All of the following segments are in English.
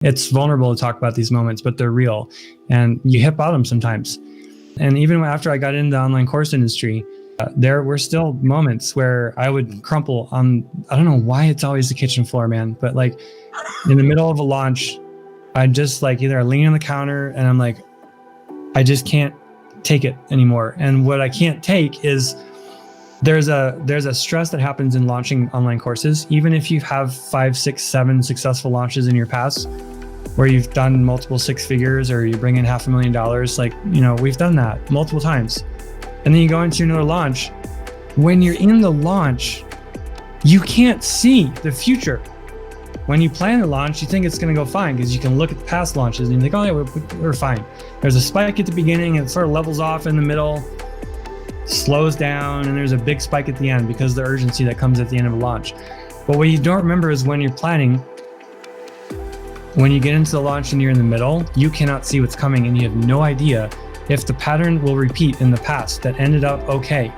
It's vulnerable to talk about these moments, but they're real. And you hit bottom sometimes. And even after I got into the online course industry, there were still moments where I would crumple on, I don't know why it's always the kitchen floor, man, but like in the middle of a launch, I'd just like either lean on the counter and I'm like, I just can't take it anymore. And what I can't take is there's a stress that happens in launching online courses. Even if you have 5, 6, 7 successful launches in your past, where you've done multiple 6 figures or you bring in $500,000, like, you know, we've done that multiple times. And then you go into another launch. When you're in the launch, you can't see the future. When you plan a launch, you think it's going to go fine because you can look at the past launches and you think, oh yeah, we're fine. There's a spike at the beginning and it sort of levels off in the middle, slows down, and there's a big spike at the end because of the urgency that comes at the end of a launch. But what you don't remember is when you're planning, when you get into the launch and you're in the middle, you cannot see what's coming and you have no idea if the pattern will repeat in the past that ended up okay.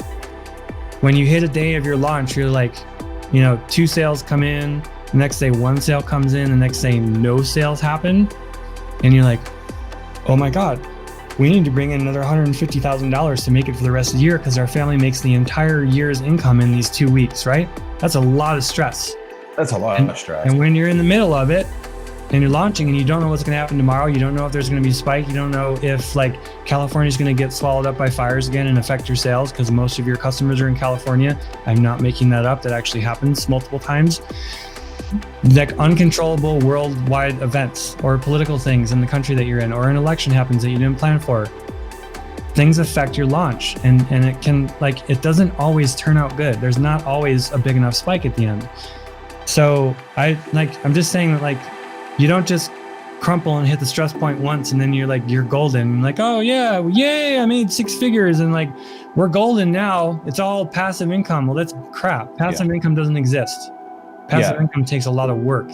When you hit a day of your launch, you're like, you know, 2 sales come in, the next day 1 sale comes in, the next day no sales happen. And you're like, oh my God, we need to bring in another $150,000 to make it for the rest of the year because our family makes the entire year's income in these 2 weeks, right? That's a lot of stress. That's a lot of stress. And when you're in the middle of it and you're launching and you don't know what's going to happen tomorrow, you don't know if there's going to be a spike, you don't know if like California's going to get swallowed up by fires again and affect your sales because most of your customers are in California. I'm not making that up. That actually happens multiple times. Like uncontrollable worldwide events or political things in the country that you're in, or an election happens that you didn't plan for. Things affect your launch and it can, like, it doesn't always turn out good. There's not always a big enough spike at the end. So I'm just saying that, like, you don't just crumple and hit the stress point once and then you're golden. Like, oh yeah, yay, I made 6 figures and like, we're golden now. It's all passive income. Well, that's crap. Passive income doesn't exist. Passive income takes a lot of work.